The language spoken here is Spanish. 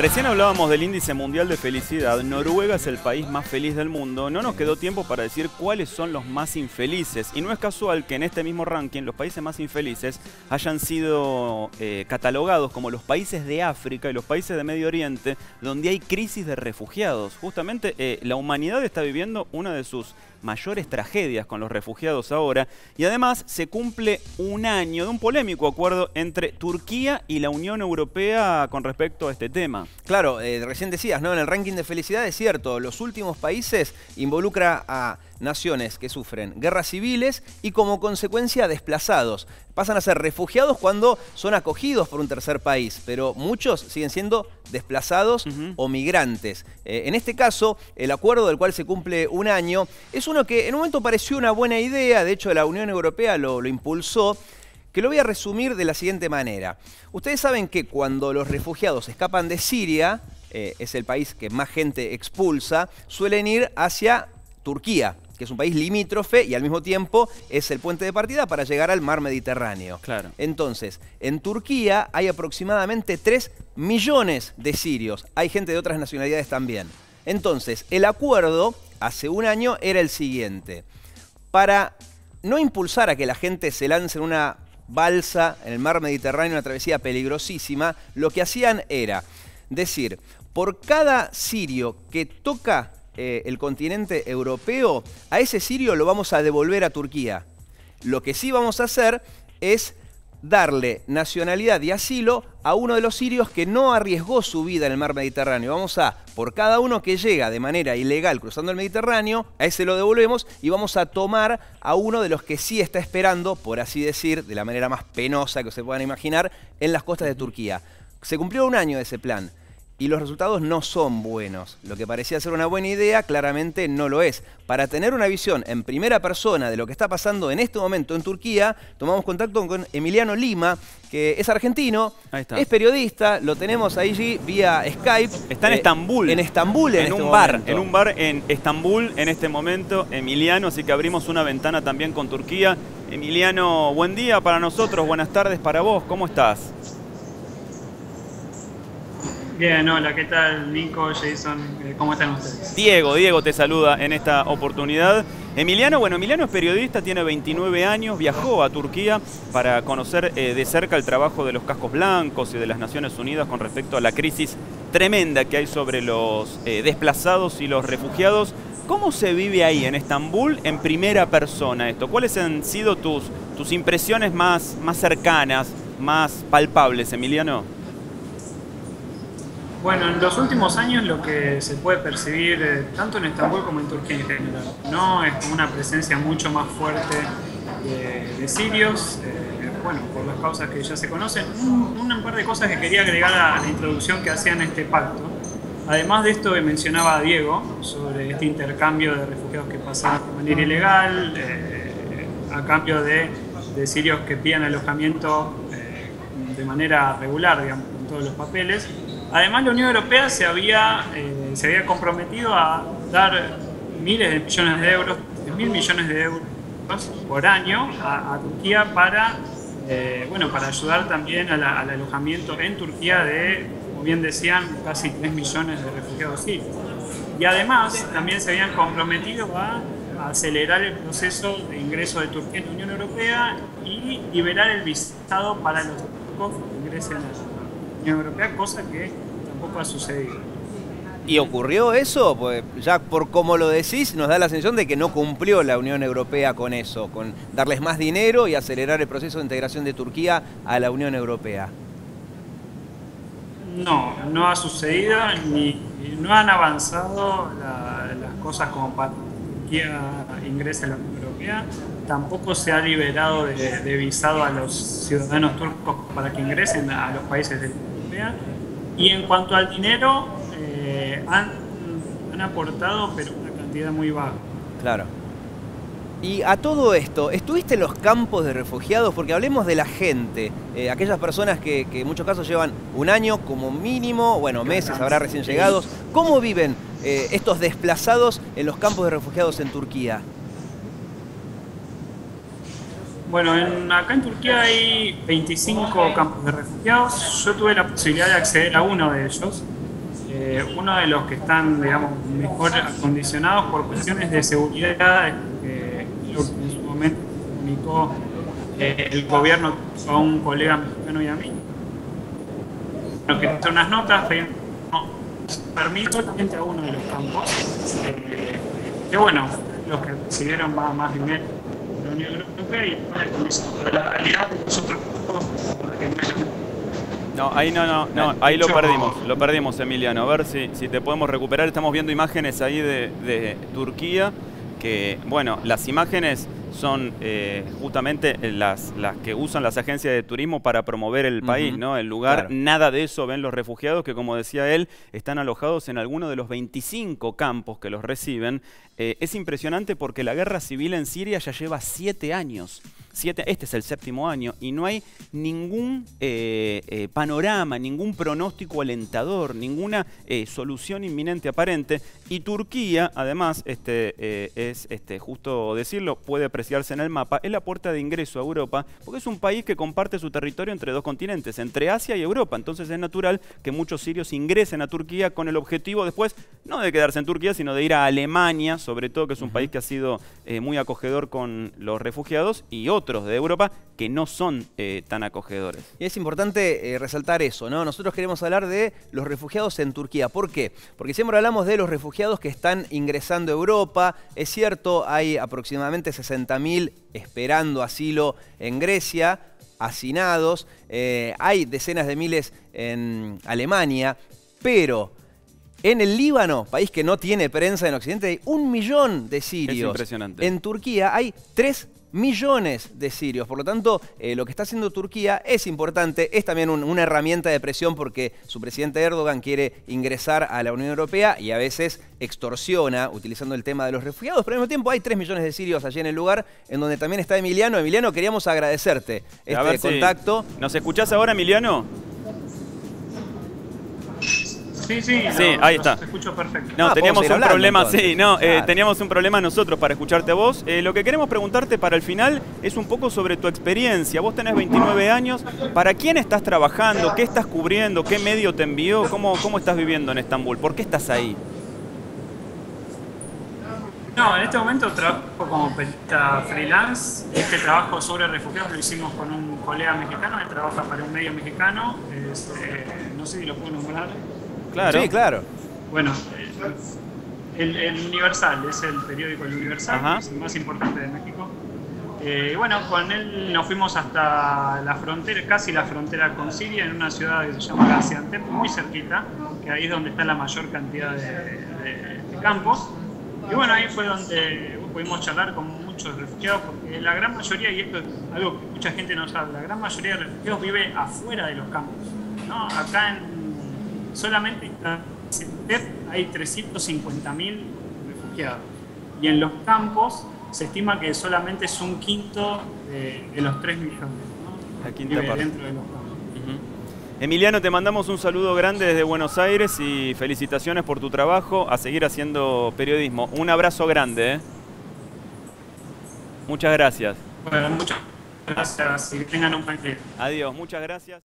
Recién hablábamos del índice mundial de felicidad. Noruega es el país más feliz del mundo. No nos quedó tiempo para decir cuáles son los más infelices. Y no es casual que en este mismo ranking los países más infelices hayan sido catalogados como los países de África y los países de Medio Oriente, donde hay crisis de refugiados. Justamente la humanidad está viviendo una de sus mayores tragedias con los refugiados ahora, y además se cumple un año de un polémico acuerdo entre Turquía y la Unión Europea con respecto a este tema. Claro, recién decías, ¿no? En el ranking de felicidad es cierto, los últimos países involucra a naciones que sufren guerras civiles y como consecuencia desplazados. Pasan a ser refugiados cuando son acogidos por un tercer país, pero muchos siguen siendo desplazados o migrantes. En este caso, el acuerdo del cual se cumple un año es uno que en un momento pareció una buena idea, de hecho la Unión Europea lo impulsó, que lo voy a resumir de la siguiente manera. Ustedes saben que cuando los refugiados escapan de Siria, es el país que más gente expulsa, suelen ir hacia Turquía, que es un país limítrofe y al mismo tiempo es el puente de partida para llegar al mar Mediterráneo. Claro. Entonces, en Turquía hay aproximadamente 3 millones de sirios. Hay gente de otras nacionalidades también. Entonces, el acuerdo hace un año era el siguiente. Para no impulsar a que la gente se lance en una balsa en el mar Mediterráneo, una travesía peligrosísima, lo que hacían era decir, por cada sirio que toca el continente europeo, a ese sirio lo vamos a devolver a Turquía. Lo que sí vamos a hacer es darle nacionalidad y asilo a uno de los sirios que no arriesgó su vida en el mar Mediterráneo. Vamos a, por cada uno que llega de manera ilegal cruzando el Mediterráneo, a ese lo devolvemos y vamos a tomar a uno de los que sí está esperando, por así decir, de la manera más penosa que se puedan imaginar, en las costas de Turquía. Se cumplió un año de ese plan. Y los resultados no son buenos. Lo que parecía ser una buena idea, claramente no lo es. Para tener una visión en primera persona de lo que está pasando en este momento en Turquía, tomamos contacto con Emiliano Lima, que es argentino, es periodista, lo tenemos ahí vía Skype. Está en Estambul. En Estambul en un bar en Estambul en este momento, Emiliano, así que abrimos una ventana también con Turquía. Emiliano, buen día para nosotros, buenas tardes para vos, ¿cómo estás? Bien, hola, ¿qué tal? Nico, Jason, ¿cómo están ustedes? Diego te saluda en esta oportunidad. Emiliano es periodista, tiene 29 años, viajó a Turquía para conocer de cerca el trabajo de los cascos blancos y de las Naciones Unidas con respecto a la crisis tremenda que hay sobre los desplazados y los refugiados. ¿Cómo se vive ahí en Estambul en primera persona esto? ¿Cuáles han sido tus impresiones más cercanas, más palpables, Emiliano? Bueno, en los últimos años lo que se puede percibir tanto en Estambul como en Turquía en general, ¿no? Es como una presencia mucho más fuerte de sirios, bueno, por las causas que ya se conocen. Un par de cosas que quería agregar a la introducción que hacían este pacto. Además de esto que mencionaba Diego, sobre este intercambio de refugiados que pasan de manera ilegal, a cambio de sirios que piden alojamiento de manera regular, digamos, con todos los papeles. Además, la Unión Europea se había comprometido a dar miles de millones de euros, 1.000 millones de euros por año a Turquía para ayudar también al alojamiento en Turquía de, como bien decían, casi 3 millones de refugiados sirios. Y además, también se habían comprometido a acelerar el proceso de ingreso de Turquía en la Unión Europea y liberar el visado para los turcos que ingresen a la Unión Europea, cosa que tampoco ha sucedido. ¿Y ocurrió eso? Pues ya por como lo decís, nos da la sensación de que no cumplió la Unión Europea con eso, con darles más dinero y acelerar el proceso de integración de Turquía a la Unión Europea. No ha sucedido, ni no han avanzado las cosas como para que Turquía ingrese a la Unión Europea. Tampoco se ha liberado de visado a los ciudadanos turcos para que ingresen a los países de la Unión Europea. Y en cuanto al dinero, han aportado, pero una cantidad muy baja. Claro. Y a todo esto, ¿estuviste en los campos de refugiados? Porque hablemos de la gente, aquellas personas que en muchos casos llevan un año como mínimo, bueno, meses, habrá recién llegados. ¿Cómo viven estos desplazados en los campos de refugiados en Turquía? Bueno, acá en Turquía hay 25 campos de refugiados. Yo tuve la posibilidad de acceder a uno de ellos. uno de los que están, digamos, mejor acondicionados por cuestiones de seguridad, lo que en su momento comunicó el gobierno a un colega mexicano y a mí. Lo que son unas notas, pedimos permiso solamente a uno de los campos, que bueno, los que recibieron más dinero de la Unión Europea y la realidad de los otros campos. No, ahí lo perdimos, Emiliano. A ver si te podemos recuperar. Estamos viendo imágenes ahí de Turquía, que, bueno, las imágenes son justamente las que usan las agencias de turismo para promover el país, ¿no? El lugar, claro. Nada de eso ven los refugiados, que como decía él, están alojados en alguno de los 25 campos que los reciben. Es impresionante porque la guerra civil en Siria ya lleva 7 años. Este es el 7º año y no hay ningún panorama, ningún pronóstico alentador, ninguna solución inminente aparente. Y Turquía, además, justo decirlo, puede apreciarse en el mapa, es la puerta de ingreso a Europa, porque es un país que comparte su territorio entre 2 continentes, entre Asia y Europa. Entonces es natural que muchos sirios ingresen a Turquía con el objetivo después, no de quedarse en Turquía, sino de ir a Alemania, sobre todo, que es un país que ha sido muy acogedor con los refugiados, y otros de Europa que no son tan acogedores. Y es importante resaltar eso, ¿no? Nosotros queremos hablar de los refugiados en Turquía. ¿Por qué? Porque siempre hablamos de los refugiados que están ingresando a Europa. Es cierto, hay aproximadamente 60.000 esperando asilo en Grecia, hacinados. Hay decenas de miles en Alemania, pero en el Líbano, país que no tiene prensa en Occidente, hay 1 millón de sirios. Es impresionante. En Turquía hay 3 millones de sirios. Por lo tanto, lo que está haciendo Turquía es importante, es también una herramienta de presión porque su presidente Erdogan quiere ingresar a la Unión Europea y a veces extorsiona utilizando el tema de los refugiados, pero al mismo tiempo hay 3 millones de sirios allí en el lugar, en donde también está Emiliano. Emiliano, queríamos agradecerte este contacto. ¿Nos escuchás ahora, Emiliano? Sí, ahí está. Te escucho perfecto. No, teníamos un problema, entonces. Claro. Teníamos un problema nosotros para escucharte a vos. Lo que queremos preguntarte para el final es un poco sobre tu experiencia. Vos tenés 29 años. ¿Para quién estás trabajando? ¿Qué estás cubriendo? ¿Qué medio te envió? ¿Cómo estás viviendo en Estambul? ¿Por qué estás ahí? No, en este momento trabajo como periodista freelance. Este trabajo sobre refugiados lo hicimos con un colega mexicano. Él trabaja para un medio mexicano. No sé si lo puedo nombrar. Claro. Sí, claro. Bueno, el Universal, es el periódico El Universal, es el más importante de México. Bueno, con él nos fuimos hasta la frontera, casi la frontera con Siria, en una ciudad que se llama Gaziantep, muy cerquita, que ahí es donde está la mayor cantidad de campos. Y bueno, ahí fue donde pudimos charlar con muchos refugiados, porque la gran mayoría, y esto es algo que mucha gente no sabe, la gran mayoría de refugiados vive afuera de los campos, ¿no? Acá solamente hay 350.000 refugiados y en los campos se estima que solamente es 1/5 de los 3 millones, ¿no? La quinta parte. Dentro de los campos. Emiliano, te mandamos un saludo grande desde Buenos Aires y felicitaciones por tu trabajo, a seguir haciendo periodismo. Un abrazo grande. Muchas gracias. Bueno, muchas gracias y que tengan un buen día. Adiós, muchas gracias.